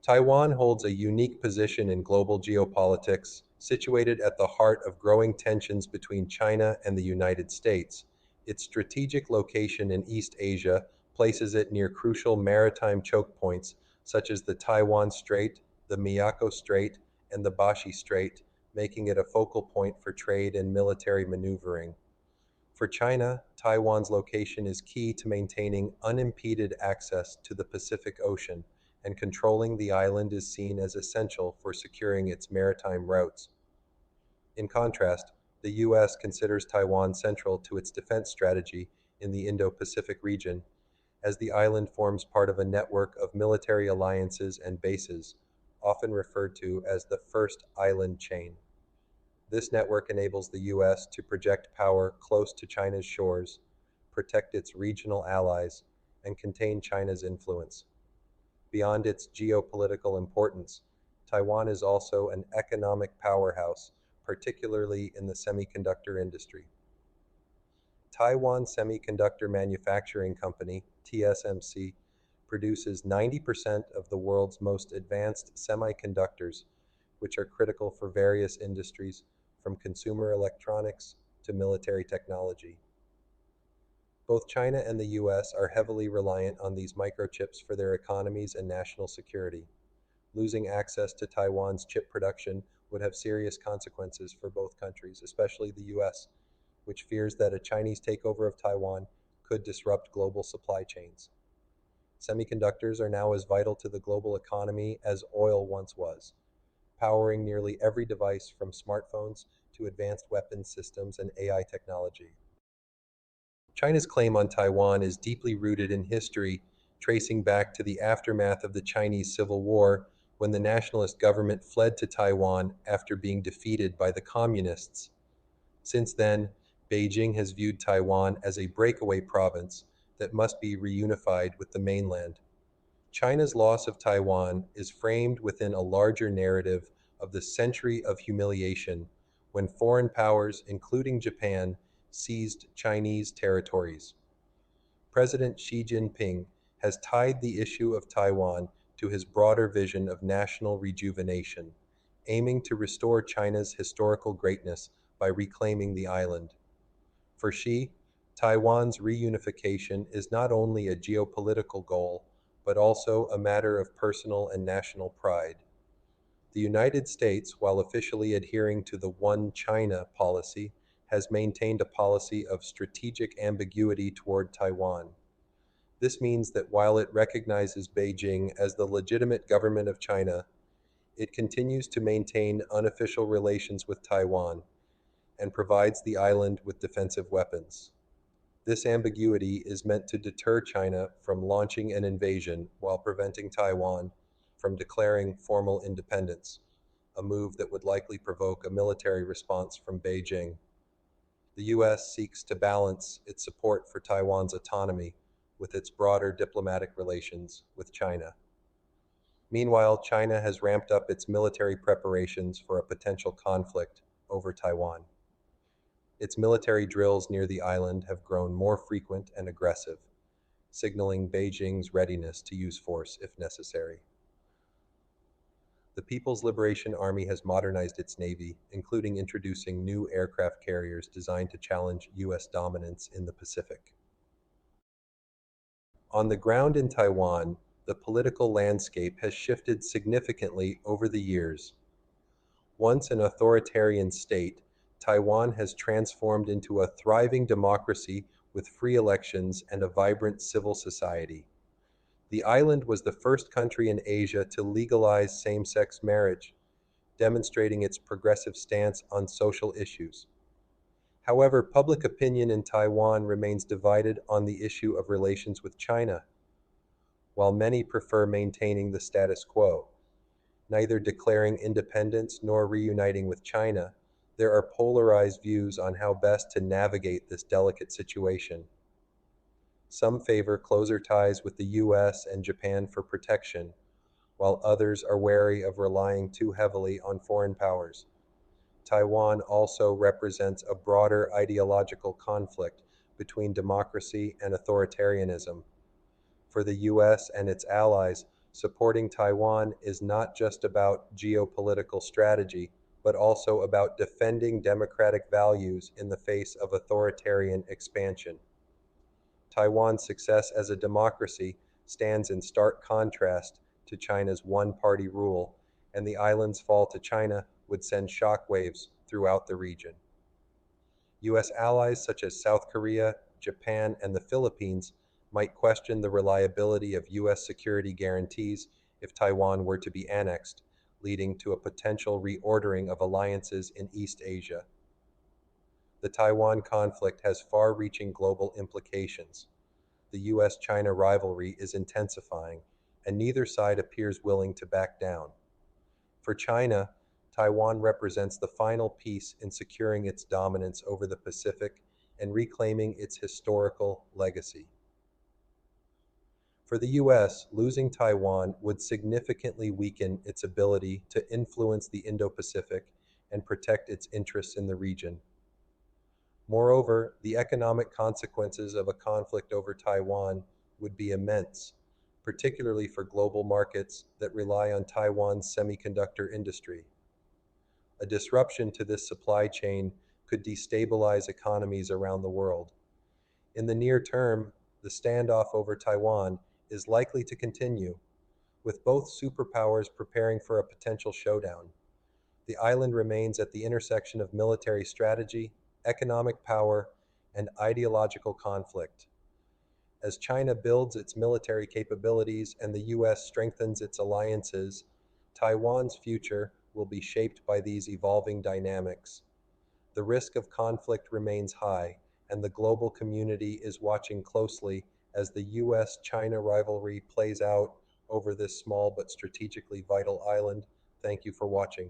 Taiwan holds a unique position in global geopolitics, situated at the heart of growing tensions between China and the United States. Its strategic location in East Asia places it near crucial maritime chokepoints such as the Taiwan Strait, the Miyako Strait, and the Bashi Strait, making it a focal point for trade and military maneuvering. For China, Taiwan's location is key to maintaining unimpeded access to the Pacific Ocean, and controlling the island is seen as essential for securing its maritime routes. In contrast, the U.S. considers Taiwan central to its defense strategy in the Indo-Pacific region, as the island forms part of a network of military alliances and bases, often referred to as the First Island Chain. This network enables the U.S. to project power close to China's shores, protect its regional allies, and contain China's influence. Beyond its geopolitical importance, Taiwan is also an economic powerhouse, particularly in the semiconductor industry. Taiwan Semiconductor Manufacturing Company, TSMC, produces 90% of the world's most advanced semiconductors, which are critical for various industries, from consumer electronics to military technology. Both China and the US are heavily reliant on these microchips for their economies and national security. Losing access to Taiwan's chip production would have serious consequences for both countries, especially the US, which fears that a Chinese takeover of Taiwan could disrupt global supply chains. Semiconductors are now as vital to the global economy as oil once was, powering nearly every device from smartphones to advanced weapons systems and AI technology. China's claim on Taiwan is deeply rooted in history, tracing back to the aftermath of the Chinese Civil War, when the nationalist government fled to Taiwan after being defeated by the communists. Since then, Beijing has viewed Taiwan as a breakaway province that must be reunified with the mainland. China's loss of Taiwan is framed within a larger narrative of the century of humiliation when foreign powers, including Japan, seized Chinese territories. President Xi Jinping has tied the issue of Taiwan to his broader vision of national rejuvenation, aiming to restore China's historical greatness by reclaiming the island. For Xi, Taiwan's reunification is not only a geopolitical goal, but also a matter of personal and national pride. The United States, while officially adhering to the One China policy, has maintained a policy of strategic ambiguity toward Taiwan. This means that while it recognizes Beijing as the legitimate government of China, it continues to maintain unofficial relations with Taiwan and provides the island with defensive weapons. This ambiguity is meant to deter China from launching an invasion while preventing Taiwan from declaring formal independence, a move that would likely provoke a military response from Beijing. The U.S. seeks to balance its support for Taiwan's autonomy with its broader diplomatic relations with China. Meanwhile, China has ramped up its military preparations for a potential conflict over Taiwan. Its military drills near the island have grown more frequent and aggressive, signaling Beijing's readiness to use force if necessary. The People's Liberation Army has modernized its navy, including introducing new aircraft carriers designed to challenge U.S. dominance in the Pacific. On the ground in Taiwan, the political landscape has shifted significantly over the years. Once an authoritarian state, Taiwan has transformed into a thriving democracy with free elections and a vibrant civil society. The island was the first country in Asia to legalize same-sex marriage, demonstrating its progressive stance on social issues. However, public opinion in Taiwan remains divided on the issue of relations with China, while many prefer maintaining the status quo. Neither declaring independence nor reuniting with China, there are polarized views on how best to navigate this delicate situation. Some favor closer ties with the US and Japan for protection, while others are wary of relying too heavily on foreign powers. Taiwan also represents a broader ideological conflict between democracy and authoritarianism. For the US and its allies, Supporting Taiwan is not just about geopolitical strategy, but also about defending democratic values in the face of authoritarian expansion. Taiwan's success as a democracy stands in stark contrast to China's one-party rule, and the island's fall to China would send shockwaves throughout the region. U.S. allies such as South Korea, Japan, and the Philippines might question the reliability of U.S. security guarantees if Taiwan were to be annexed, leading to a potential reordering of alliances in East Asia. The Taiwan conflict has far-reaching global implications. The U.S.-China rivalry is intensifying, and neither side appears willing to back down. For China, Taiwan represents the final piece in securing its dominance over the Pacific and reclaiming its historical legacy. For the U.S., losing Taiwan would significantly weaken its ability to influence the Indo-Pacific and protect its interests in the region. Moreover, the economic consequences of a conflict over Taiwan would be immense, particularly for global markets that rely on Taiwan's semiconductor industry. A disruption to this supply chain could destabilize economies around the world. In the near term, the standoff over Taiwan is likely to continue, with both superpowers preparing for a potential showdown. The island remains at the intersection of military strategy, economic power, and ideological conflict. As China builds its military capabilities and the U.S. strengthens its alliances, Taiwan's future will be shaped by these evolving dynamics. The risk of conflict remains high, and the global community is watching closely as the U.S.-China rivalry plays out over this small but strategically vital island. Thank you for watching.